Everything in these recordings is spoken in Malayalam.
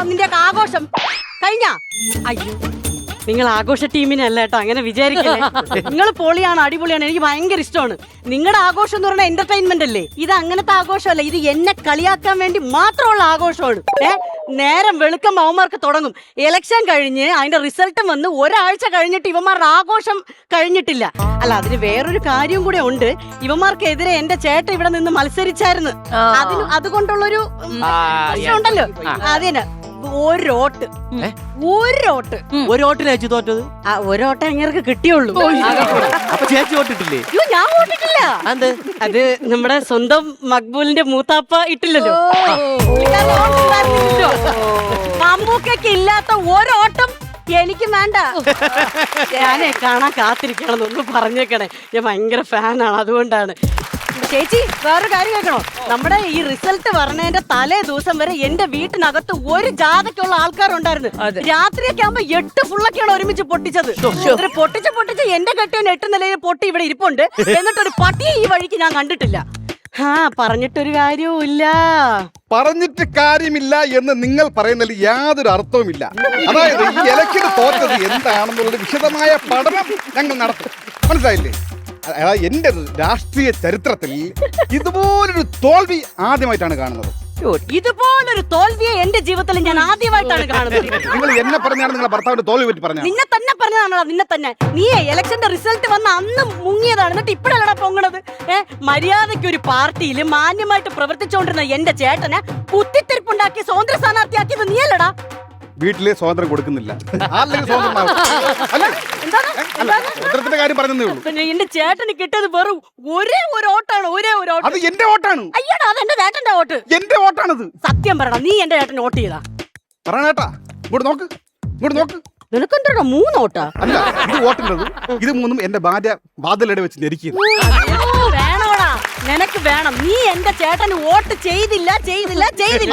നിന്റെ ആഘോഷം കഴിഞ്ഞ? അയ്യോ, നിങ്ങൾ ആഘോഷ ടീമിനല്ല കേട്ടോ, അങ്ങനെ വിചാരിക്കല്ലേ. നിങ്ങൾ പൊളിയാണ്, അടിപൊളിയാണ്, എനിക്ക് ഭയങ്കര ഇഷ്ടമാണ്. നിങ്ങളുടെ ആഘോഷം എന്ന് പറഞ്ഞാൽ എന്റർടൈൻമെന്റ് അല്ലേ. ഇത് അങ്ങനത്തെ ആഘോഷമല്ല, ഇത് എന്നെ കളിയാക്കാൻ വേണ്ടി മാത്രമുള്ള ആഘോഷമാണ്. നേരം വെളുക്കുമ്പോൾ അവന്മാർക്ക് തുടങ്ങും. ഇലക്ഷൻ കഴിഞ്ഞ് അതിന്റെ റിസൾട്ടും വന്ന് ഒരാഴ്ച കഴിഞ്ഞിട്ട് ഇവന്മാരുടെ ആഘോഷം കഴിഞ്ഞിട്ടില്ല. അല്ല, അതിന് വേറൊരു കാര്യം കൂടെ ഉണ്ട്. ഇവന്മാർക്കെതിരെ എന്റെ ചേട്ടൻ ഇവിടെ നിന്ന് മത്സരിച്ചായിരുന്നു. അതുകൊണ്ടുള്ളൊരു പ്രശ്നമുണ്ടല്ലോ. അതിന് ഒരോട്ടിന് ചേച്ചി തോറ്റത്? ഒരോട്ടം അങ്ങനെ കിട്ടിയുള്ളൂ. അപ്പൊ ചേച്ചി വോട്ടിട്ടില്ലേ? അയ്യോ, ഞാൻ വോട്ടിട്ടില്ല. അത് നമ്മുടെ സ്വന്തം മക്ബൂലിന്റെ മൂത്താപ്പ ഇട്ടില്ലല്ലോ. മമ്മൂക്കൊക്കെ ഇല്ലാത്ത ഒരോട്ടം എനിക്കും വേണ്ട. ഞാനേ കാണാൻ കാത്തിരിക്കണമെന്നൊന്ന് പറഞ്ഞേക്കണേ. ഞാൻ ഭയങ്കര ഫാനാണ്, അതുകൊണ്ടാണ്. ചേച്ചി, വേറൊരു കാര്യം കേൾക്കണോ? നമ്മുടെ ഈ റിസൾട്ട് പറഞ്ഞതിന്റെ തലേ ദിവസം വരെ എന്റെ വീട്ടിനകത്ത് ഒരു ജാഥയ്ക്കുള്ള ആൾക്കാരുണ്ടായിരുന്നു. രാത്രിയൊക്കെ ആകുമ്പോ 8 ഫുള്ളൊക്കെയാണ് ഒരുമിച്ച് പൊട്ടിച്ചത്. പൊട്ടിച്ച് എന്റെ കെട്ടിയവൻ 8 നിലയിൽ പൊട്ടി ഇവിടെ ഇരിപ്പുണ്ട്. എന്നിട്ടൊരു പട്ടിയെ ഈ വഴിക്ക് ഞാൻ കണ്ടിട്ടില്ല. പറഞ്ഞിട്ടൊരു കാര്യവും ഇല്ല. പറഞ്ഞിട്ട് കാര്യമില്ല എന്ന് നിങ്ങൾ പറയുന്നതിൽ യാതൊരു അർത്ഥവുമില്ല. അതായത് ഈ ഇലക്ഷന് തോറ്റത് എന്താണെന്നുള്ള വിശദമായ പഠനം ഞങ്ങൾ നടത്തും. മനസ്സിലായില്ലേ? എന്റെ രാഷ്ട്രീയ ചരിത്രത്തിൽ ഇതുപോലൊരു തോൽവി ആദ്യമായിട്ടാണ് കാണുന്നത്. ഇതുപോലൊരു തോൽവിയെ എന്റെ ജീവിതത്തിൽ ഞാൻ ആദ്യമായിട്ടാണ് കാണുന്നത്. നിങ്ങൾ എന്നെ പറഞ്ഞാണ് നിങ്ങളെ ഭർത്താവിന്റെ തോൽവി പറ്റി പറഞ്ഞത്? നിന്നെ തന്നെ പറഞ്ഞതാണോ? നിന്നെ തന്നെ. നീ ഇലക്ഷന്റെ റിസൾട്ട് വന്ന അന്ന് മുങ്ങിയതാണ്, എന്നിട്ട് ഇപ്പഴല്ലടാ പൊങ്ങണത്. മര്യാദയ്ക്ക് ഒരു പാർട്ടിയിൽ മാന്യമായിട്ട് പ്രവർത്തിച്ചുകൊണ്ടിരുന്ന എന്റെ ചേട്ടനെ കുത്തിത്തിരിപ്പുണ്ടാക്കി സ്വതന്ത്ര സ്ഥാനാർത്ഥിയാക്കിയത് നീയല്ലടാ. വീട്ടിലെ സ്വാതന്ത്ര്യം കൊടുക്കുന്നില്ല. സ്വതന്ത്രത്തിന്റെ കാര്യം പറഞ്ഞതേ ഉള്ളൂ. എന്റെ ചേട്ടന് കിട്ടിയത് വെറും ഒരേ ഒരു ഓട്ടാണ്. അത് എന്റെ വോട്ടാണ്. അയ്യടാ, അത് എന്റെ ചേട്ടന്റെ വോട്ട്. എന്റെ വോട്ടാണത്. സത്യം പറയണം, നീ എന്റെ ചേട്ടൻ വോട്ട് ചെയ്താ? പറയണേട്ടാ, ഇങ്ങോട്ട് നോക്ക്. നിനക്കെന്താ 3 വോട്ടാ? അല്ല, ഇത് വോട്ടുള്ളത്. ഇത് 3 എന്റെ ഭാര്യ വാതിലടെ വെച്ച് ഞെരിക്കുന്നു. വേണോടാ, നിനക്ക് വേണം. നീ എന്റെ ചേട്ടന് വോട്ട് ചെയ്തില്ല.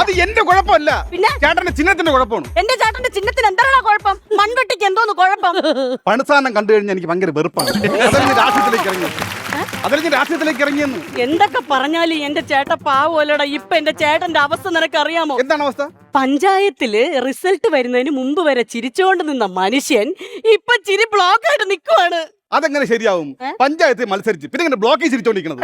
അത് എന്റെ കുഴപ്പമല്ല, പിന്നെ ചേട്ടന്റെ ചിഹ്നത്തിന്റെ കുഴപ്പമാണ്. എന്റെ ചേട്ടന്റെ ചിഹ്നത്തിന് എന്താണ് കുഴപ്പം? മൺവെട്ടിക്ക് എന്തോന്ന് കുഴപ്പം? പണസാധനം കണ്ടു കഴിഞ്ഞാൽ എനിക്ക് ഭയങ്കര വെറുപ്പാണ്. രാഷ്ട്രീയത്തിലേക്ക് ഇറങ്ങിയെന്ന് എന്തൊക്കെ പറഞ്ഞാലും എന്റെ ചേട്ടൻ പാവോലടാ. ഇപ്പൊ എന്റെ ചേട്ടന്റെ അവസ്ഥ നിനക്ക് അറിയാമോ? എന്താണ് അവസ്ഥ? പഞ്ചായത്തില് റിസൾട്ട് വരുന്നതിന് മുമ്പ് വരെ ചിരിച്ചോണ്ട് നിന്ന മനുഷ്യൻ ഇപ്പൊ ചിരി ബ്ലോക്ക് ആയിട്ട് നിക്കുവാണ്. അതെങ്ങനെ ശരിയാവും? പഞ്ചായത്തിൽ മത്സരിച്ച് പിന്നെ ബ്ലോക്കിൽ ചിരിച്ചോണ്ടിരിക്കുന്നത്.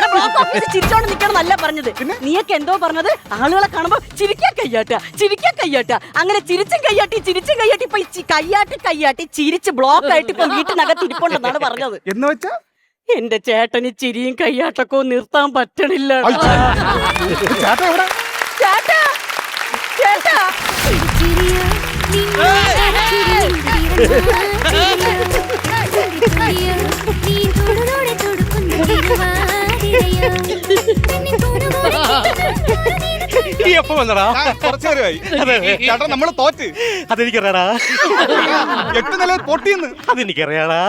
ചിരിച്ചോണ്ട് നിക്കണമെന്നല്ല പറഞ്ഞത്. നീയൊക്കെ എന്തോ പറഞ്ഞത്? ആളുകളെ കാണുമ്പോ ചിരിക്കാൻ കയ്യാട്ട അങ്ങനെ ചിരിച്ചും കയ്യാട്ടി ഇപ്പൊ കയ്യാട്ടി ചിരിച്ച് ബ്ലോക്ക് ആയിട്ട് ഇപ്പൊ വീട്ടിനകത്ത് ഇരിപ്പുണ്ടെന്നാണ് പറഞ്ഞത്. എന്ന് വെച്ചാ എന്റെ ചേട്ടന് ചിരിയും കയ്യാട്ടൊക്കെ നിർത്താൻ പറ്റണില്ല. എപ്പോ വന്നടാ? കുറച്ചു നേരമായി. ചേട്ടാ, നമ്മള് തോറ്റ്. അതെനിക്കറിയാടാ. 8 നിലയിൽ പൊട്ടിയെന്ന്. അതെനിക്കറിയാടാ.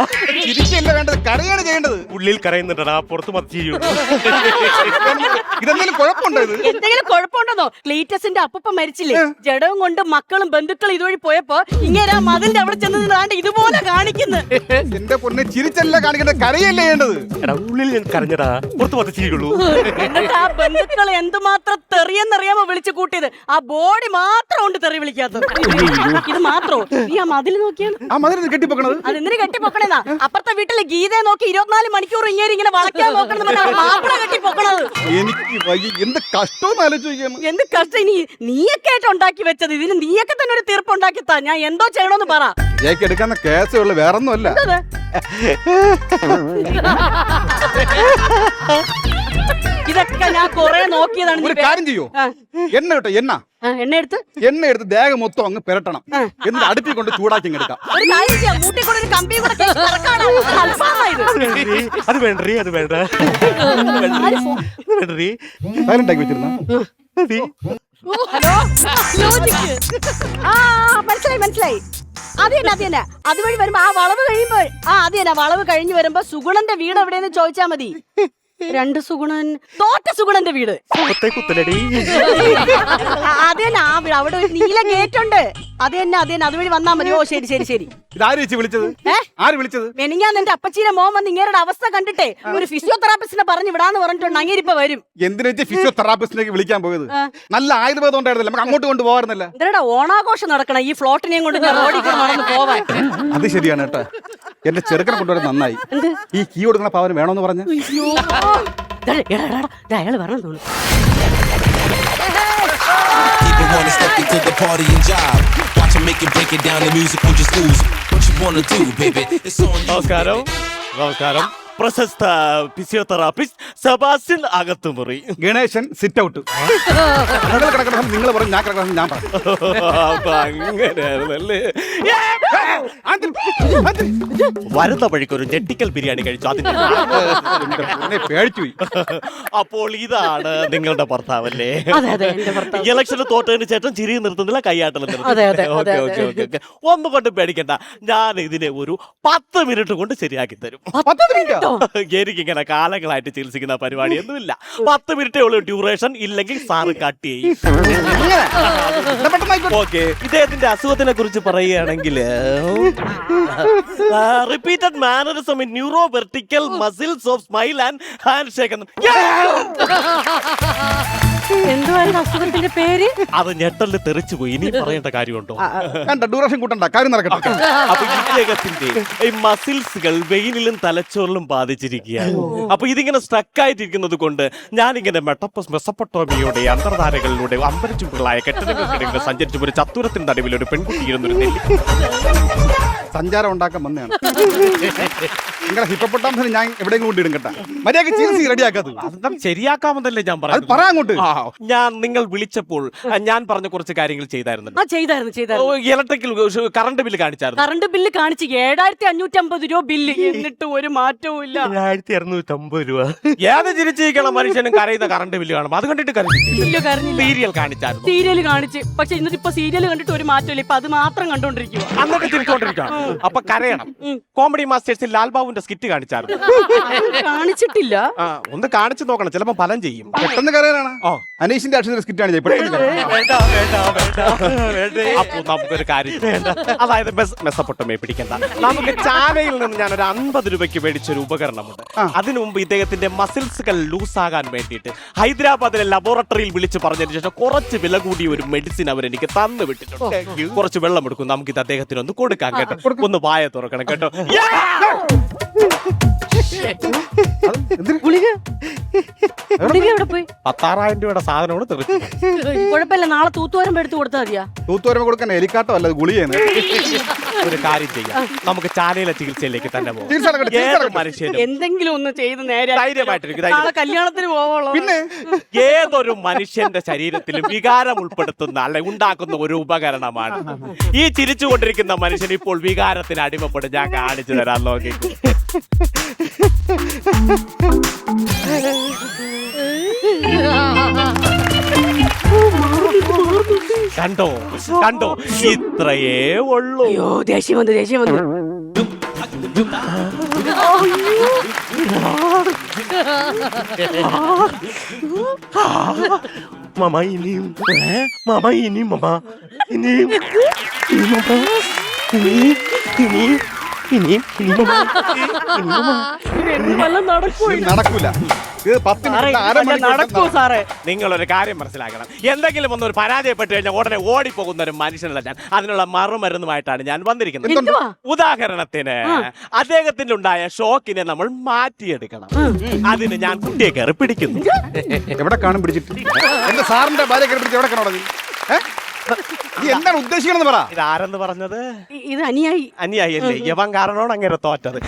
ചിരിക്കല്ല വേണ്ടത്, കരയാണ് ചെയ്യേണ്ടത്. ഉള്ളിൽ കരയുന്നുണ്ടടാ, പുറത്ത് മത്തിരിയുള്ളൂ. ഇതെന്തെങ്കിലും കുഴപ്പമുണ്ടോ? എന്തെങ്കിലും കുഴപ്പമുണ്ടെന്നോ? ക്ലീറ്റസിന്റെ അപ്പൂപ്പ മരിച്ചില്ലേ? ജഡവും കൊണ്ട് മക്കളും ബന്ധുക്കളും ഇതുവഴി പോയപ്പോ ഇങ്ങനെ മതിലിന്റെ അവിടെ ചെന്ന് ഇതുപോലെ കാണിക്കുന്നു. എന്റെ പൊന്നെ, ചിരിച്ചല്ല കാണിക്കേണ്ടത്, കരയല്ലേ ചെയ്യേണ്ടത്. ഉള്ളിൽ ഞാൻ കരഞ്ഞടാ, പുറത്ത് മത്തിരിയുള്ളൂ. എന്നിട്ട് ആ ബന്ധുക്കളെ എന്തുമാത്രം തെറിയെന്നറിയാമോ വിളിച്ചു കൂട്ടിയത്? ആ ബോഡി മാത്രം ഉണ്ട് തെറി വിളിക്കാത്തത്. ഇത് മാത്രോ? നീ ആ മതിൽ നോക്കിയാണ്. ആ മതിൽ കെട്ടിപ്പൊക്കണത് അതെന്തിനു കെട്ടിപ്പൊക്കണേന്നാ? അപ്പുറത്തെ വീട്ടിലെ ഗീതയെ നോക്കി 24 മണിക്കൂർ ഇങ്ങനെ വളയ്ക്കാൻ നോക്കണം മാപ്പിള കെട്ടിപ്പൊക്കണത്. എനിക്ക് എന്ത് കഷ്ടമെന്ന് ആലോചിക്കാൻ. എന്ത് കഷ്ടം? ഇനി നീയൊക്കെ ആയിട്ട് ഉണ്ടാക്കി വെച്ചത്. ഇതിന് നീയൊക്കെ തന്നെ ഒരു തീർപ്പുണ്ടാക്കിത്താ. ഞാൻ എന്തോ ചെയ്യണമെന്ന് പറ. എടുക്കുന്ന കേസുള്ള വേറൊന്നുമല്ല. ഇതൊക്കെ ഞാൻ കൊറേ നോക്കിയതാണ്. ഒരു കാര്യം ചെയ്യോ? എണ്ണ എടുത്ത് ദേഹം മൊത്തം അങ്ങ് പെരട്ടണം. എന്നിട്ട് അടുപ്പിൽ കൊണ്ട് ചൂടാക്കി എടുക്കാം. അത് വേണ്ടേ? അത് വേണ്ട. സൈലന്റാക്കി വെച്ചിരുന്ന മനസ്സിലായി. അതന്നെ അതുവഴി വരുമ്പോ ആ വളവ് കഴിയുമ്പോ വളവ് കഴിഞ്ഞ് വരുമ്പോ സുഗുണന്റെ വീട് എവിടെയെന്ന് ചോദിച്ചാ മതി. രണ്ട് സുഗുണൻ തോറ്റ സുഗുണന്റെ വീട് മുഖത്തെ കുത്തലടി. അത് തന്നെ ആ വീട്. അവിടെ ഒരു നീല ഗേറ്റ് ഉണ്ട്. അത് തന്നെ അതുവഴി വന്നാ മതി. ഓ ശരി ശരി ശരി. ഇതാര് ചേച്ചി വിളിച്ചത്? ആര് വിളിച്ചത്? മെനിങ്ങാൻ എന്റെ അപ്പച്ചീരെ മോൻ വന്ന് ഇങ്ങേരുടെ അവസ്ഥ കണ്ടിട്ടേ ഒരു ഫിസിയോതെറാപ്പിസ്റ്റിനെ പറഞ്ഞു വിടാന്ന് പറഞ്ഞിട്ടുണ്ട്. അങ്ങേരിപ്പ വരും. എന്തിനാ ഫിസിയോതെറാപ്പിസ്റ്റിലേക്ക് വിളിക്കാൻ പോയത്? നല്ല ആയുർവേദം ഉണ്ടായിരുന്നില്ല, നമുക്ക് അങ്ങോട്ട് കൊണ്ട് പോകാറുന്നില്ല. എന്താ ഓണാഘോഷം നടക്കണം ഈ ഫ്ലോട്ടിനെയും കൊണ്ട് ഞാൻ റോഡിൽ കൂടെ നടന്ന് പോവാൻ. അത് ശരിയാണ് കേട്ടോ. എന്റെ ചെറുക്കനെ കൊണ്ടുവരാൻ നന്നായി. ഈ കീ കൊടുക്കുന്ന പവന് വേണോന്ന് പറഞ്ഞ അയാള് പറഞ്ഞു തോന്നുന്നു. People wanna step into the party and jive. Watch 'em make it, break it down. The music will just lose. What you wanna do, baby? It's on you. നമസ്കാരം. പ്രശസ്ത physiotherapist Sebastian Akathumuri. Ganesan sit out. കിടക്കണം നിങ്ങൾ പറഞ്ഞു, ഞാൻ കിടക്കണം ഞാൻ പറഞ്ഞു. അപ്പൊ അങ്ങനെയായിരുന്നല്ലേ. വരുന്ന വഴിക്ക് ഒരു ഞെട്ടിക്കൽ ബിരിയാണി കഴിച്ചു. അതിന്റെ പേടിച്ചു പോയി. അപ്പോൾ ഇതാണ് നിങ്ങളുടെ ഭർത്താവല്ലേ? അതെ അതെ എന്റെ ഭർത്താവ്. ഇലക്ഷന് തോറ്റതിന് ശേഷം ചിരി നിർത്തുന്നില്ല, കയ്യാട്ടലും അതെ, നിർത്തുന്നില്ല. അതെ, ഓക്കെ അതെ, ഓക്കെ അതെ. ഓക്കെ. ഒന്നും കൊണ്ട് പേടിക്കണ്ട, ഞാൻ ഇതിനെ ഒരു 10 മിനിറ്റ് കൊണ്ട് ശരിയാക്കി തരും. 10 മിനിറ്റോ? എനിക്കിങ്ങനെ കാലങ്ങളായിട്ട് ചികിത്സിക്കുന്ന പരിപാടിയൊന്നുമില്ല. 10 മിനിറ്റേ ഉള്ളൂ ഡ്യൂറേഷൻ. ഇല്ലെങ്കിൽ സാറ് കട്ട് ചെയ്യും. ഓക്കെ, ഇദ്ദേഹത്തിന്റെ അസുഖത്തിനെ കുറിച്ച് പറയുകയാണെങ്കിൽ repeated mannerism in neuro vertical muscles of smile and hand shake. എന്തുവായിരുന്നു അസുഖത്തിന്റെ പേര്? അത് ഞെട്ടലിൽ തെറിച്ചു പോയി. ഇനി പറയേണ്ട കാര്യമുണ്ടോ? കണ്ട ഡ്യൂറേഷൻ കൂട്ടണ്ട, കാര്യം നടക്കട്ടെ. അപ്പൊ ഇദ്ദേഹത്തിന്റെ ഈ മസിൽസുകൾ വെയിനിലും തലച്ചോറിലും ബാധിച്ചിരിക്കുകയാണ്. അപ്പൊ ഇതിങ്ങനെ സ്റ്റക്ക് ആയിട്ടിരിക്കുന്നത് കൊണ്ട് ഞാനിങ്ങനെ മെസപ്പൊട്ടോമിയയുടെ അന്തർധാരകളിലൂടെ അമ്പരച്ചുകളായ കെട്ടിടങ്ങൾക്കിടയിൽ സഞ്ചരിച്ചു ഒരു ചത്തുരത്തിന്റെ നടുവിൽ ഒരു പെൺകുട്ടി ഇരുന്നൊരു നെല്ലി സഞ്ചാരം ഉണ്ടാക്കാൻ വന്നതാണ്. നിങ്ങളെ ഹിപ്പപ്പൊട്ടാമസിന് ഞാൻ എവിടെയെങ്കിലും കൊണ്ടിടും കേട്ടാ. മര്യാദക്ക് ചികിത്സ റെഡിയാക്കാത്തത് അതെന്താ ശരിയാക്കാമെന്നല്ലേ ഞാൻ അത് പറഞ്ഞു. പറ അങ്ങോട്ട്. ഞാൻ നിങ്ങൾ വിളിച്ചപ്പോൾ ഞാൻ പറഞ്ഞ കുറച്ച് കാര്യങ്ങൾ ചെയ്തായിരുന്നു. ചെയ്തായിരുന്നു. ഇലക്ട്രിക്കൽ കറണ്ട് ബില്ല് കാണിച്ചായിരുന്നു. കറണ്ട് ബില്ല് കാണിച്ച് 7550 രൂപ ബില്ല്. എന്നിട്ട് ഒരു മാറ്റവും ഇല്ല. 1250 രൂപ. ഏത് ചിരിച്ചിരിക്കണം മനുഷ്യനും കരയുന്ന കറണ്ട് ബില്ല് കാണും. അത് കണ്ടിട്ട് സീരിയൽ കാണിച്ചായിരുന്നു. സീരിയൽ കാണിച്ച്, പക്ഷെ ഇന്നിട്ട് ഇപ്പൊ സീരിയൽ കണ്ടിട്ട് ഒരു മാറ്റമില്ല. ഇപ്പൊ അത് മാത്രം കണ്ടോണ്ടിരിക്കുക. അന്നൊക്കെ തിരിച്ചോണ്ടിരിക്കണം. അപ്പൊ കരയണം. കോമഡി മാസ്റ്റേഴ്സിൽ ലാൽബാബുവിന്റെ സ്കിറ്റ് കാണിച്ചായിരുന്നു. കാണിച്ചിട്ടില്ല. ഒന്ന് കാണിച്ചു നോക്കണം, ചിലപ്പോ ഫലം ചെയ്യും. പെട്ടെന്ന് കരയാനാണ്. അനീഷിന്റെ അക്ഷരത്തിൽ സ്കിറ്റാണ് ഞാൻ പെട്ടെന്ന് അപ്പൊ നമുക്കൊരു കാര്യം, അതായത് മെസ്സപ്പൊട്ടമേ പിടിക്കണ്ട. നമുക്ക് ചാലയിൽ നിന്ന് ഞാൻ ഒരു 50 രൂപയ്ക്ക് മേടിച്ചൊരു ഉപകരണമുണ്ട്. അതിനു മുമ്പ് ഇദ്ദേഹത്തിന്റെ മസിൽസുകൾ ലൂസാകാൻ വേണ്ടിയിട്ട് ഹൈദരാബാദിലെ ലബോറട്ടറിയിൽ വിളിച്ച് പറഞ്ഞതിന് ശേഷം കുറച്ച് വില കൂടിയ ഒരു മെഡിസിൻ അവരെനിക്ക് തന്നു വിട്ടിട്ടുണ്ട്. കുറച്ച് വെള്ളം എടുക്കും, നമുക്കിത് അദ്ദേഹത്തിന് ഒന്ന് കൊടുക്കാം കേട്ടോ. ഒന്ന് വായ തുറക്കണം കേട്ടോ. ഗുളിക എവിടെ പോയി? 16,000 രൂപയുടെ സാധനമാണ് തെറിച്ചു. കുഴപ്പമില്ല, നാളെ തൂത്തുവരമ്പ് എടുത്ത് കൊടുത്താൽ മതിയാ. തൂത്തുവരമ്പ് കൊടുക്കാൻ എലിക്കാട്ടോ അല്ല ഗുളിയാണ്. ഒരു കാര്യം ചെയ്യാം, നമുക്ക് ചാലയിലെ ചികിത്സയിലേക്ക് തന്നെ പോകാം. മനുഷ്യനും എന്തെങ്കിലും ഒന്ന് ചെയ്ത് നേരെ ധൈര്യമായിട്ടിരിക്കും. നാളെ കല്യാണത്തിന് പോവുള്ളൂ. പിന്നെ ഏതൊരു മനുഷ്യന്റെ ശരീരത്തിലും വികാരം ഉൾപ്പെടുത്തുന്ന അല്ലെ ഉണ്ടാക്കുന്ന ഒരു ഉപകരണമാണ് ഈ ചിരിച്ചുകൊണ്ടിരിക്കുന്ന മനുഷ്യൻ. ഇപ്പോൾ വികാരത്തിന് അടിമപ്പെട്ട് ഞാൻ കാണിച്ചു തരാൻ നോക്കിക്കോ. കണ്ടോ കണ്ടോ, ഇത്രയേ ഉള്ളൂ. അയ്യോ ദേഷ്യം വന്നു. മമ ഇനിയും മമ ഇനിയും മമ ഇനിയും നടക്കൂല. ഇത് 10 മിനിറ്റ് നടക്കൂ സാറേ. നിങ്ങളൊരു കാര്യം മനസ്സിലാക്കണം, എന്തെങ്കിലും ഒന്നൊരു പരാജയപ്പെട്ട് കഴിഞ്ഞാൽ ഉടനെ ഓടിപ്പോകുന്ന ഒരു മനുഷ്യനല്ല ഞാൻ. അതിനുള്ള മറുമരുന്നുമായിട്ടാണ് ഞാൻ വന്നിരിക്കുന്നത്. ഉദാഹരണത്തിന് അദ്ദേഹത്തിന് ഉണ്ടായ ഷോക്കിനെ നമ്മൾ മാറ്റിയെടുക്കണം. അതിന് ഞാൻ കുട്ടിയെ കയറി പിടിക്കുന്നു. എവിടെ കാണും പിടിച്ചിട്ട്? എന്റെ സാറിന്റെ ഭാര്യ കയറി പിടിച്ച് എവിടെ കാണോ? എന്താണ് ഉദ്ദേശിക്കണെന്ന് പറ. ഇതാരെന്ന് പറഞ്ഞത്? ഇത് അനിയായി അല്ലേ? യവൻ കാരണമാണ് അങ്ങനെ തോറ്റത്.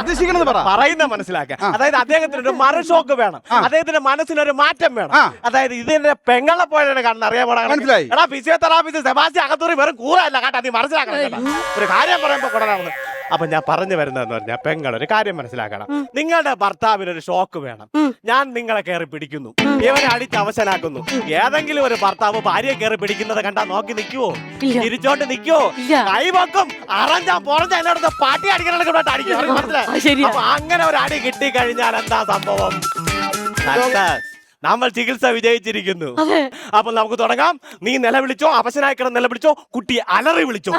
ഉദ്ദേശിക്കണെന്ന് പറ. പറയുന്ന മനസ്സിലാക്കുക. അതായത് അദ്ദേഹത്തിന് ഒരു മറുഷോക്ക് വേണം, അദ്ദേഹത്തിന്റെ മനസ്സിനൊരു മാറ്റം വേണം. അതായത് ഇതിന്റെ പെങ്ങളെ പോലെയാണ് കാണുന്നത്. മനസ്സിലായി. എടാ ഫിസിയോതെറാപ്പിസ്റ്റ് സെബാസ്റ്റ്യൻ അകത്തൂറി വെറും കൂറല്ല കേട്ടാ, നീ മനസ്സിലാക്കണം. ഒരു കാര്യം പറയുമ്പോ കൊണ്ടാണ് അപ്പൊ ഞാൻ പറഞ്ഞു വരുന്നതെന്ന് പറഞ്ഞാൽ പെങ്ങൾ ഒരു കാര്യം മനസ്സിലാക്കണം. നിങ്ങളുടെ ഭർത്താവിന് ഒരു ഷോക്ക് വേണം. ഞാൻ നിങ്ങളെ കയറി പിടിക്കുന്നു, ഇവനെ അടിച്ച് അവശനാക്കുന്നു. ഏതെങ്കിലും ഒരു ഭർത്താവ് ഭാര്യയെ കയറി പിടിക്കുന്നത് കണ്ടാ നോക്കി നിൽക്കുവോ? തിരിച്ചോണ്ട് നിൽക്കുവോ? കൈവക്കും അറഞ്ഞാൻ പുറഞ്ഞ എന്നോട് പാട്ടി അടിക്കണ മനസ്സിലായി. അപ്പൊ അങ്ങനെ ഒരു അടി കിട്ടിക്കഴിഞ്ഞാൽ എന്താ സംഭവം? നമ്മൾ ചികിത്സ വിജയിച്ചിരിക്കുന്നു. അപ്പൊ നമുക്ക് തുടങ്ങാം. നീ നിലവിളിച്ചോ, അവശനായി കിടന്ന് നിലവിളിച്ചോ, കുട്ടി അലറി വിളിച്ചോ.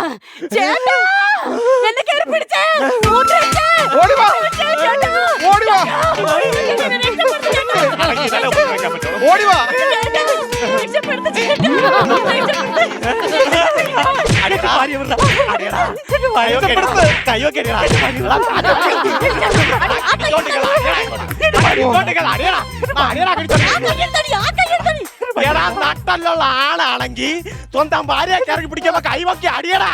നട്ടലുള്ള ആളാണെങ്കിൽ സ്വന്തം ഭാര്യ കയറി പിടിക്കുമ്പോ കൈവക്കി അടിയടാ.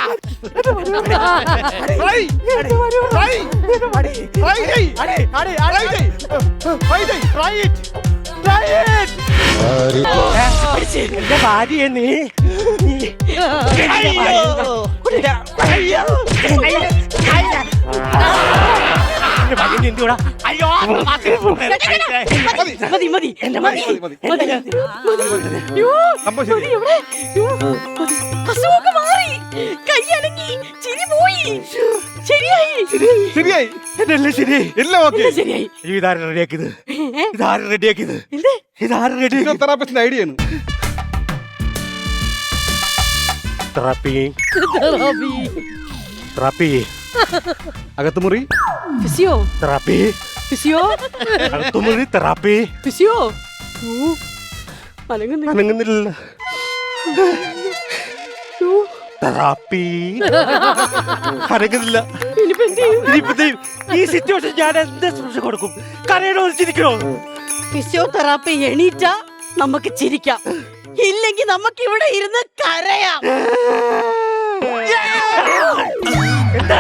എന്റെ ഭാര്യയെ നീ idea അകത്തുമുറി physio therapy, physio അകത്തുമുറി therapy. Physio അനങ്ങുന്നില്ല. Therapy അനങ്ങുന്നില്ല. ഈ സിറ്റുവേഷൻ ഞാൻ എന്ത് സൂക്ഷിച്ചു കൊടുക്കും? കരയണോ ചിരിക്കണോ? ഫിസിയോതെറാപ്പി എണീറ്റ നമുക്ക് ചിരിക്കാം, ഇല്ലെങ്കിൽ നമുക്ക് ഇവിടെ ഇരുന്ന് കരയാം. എന്താ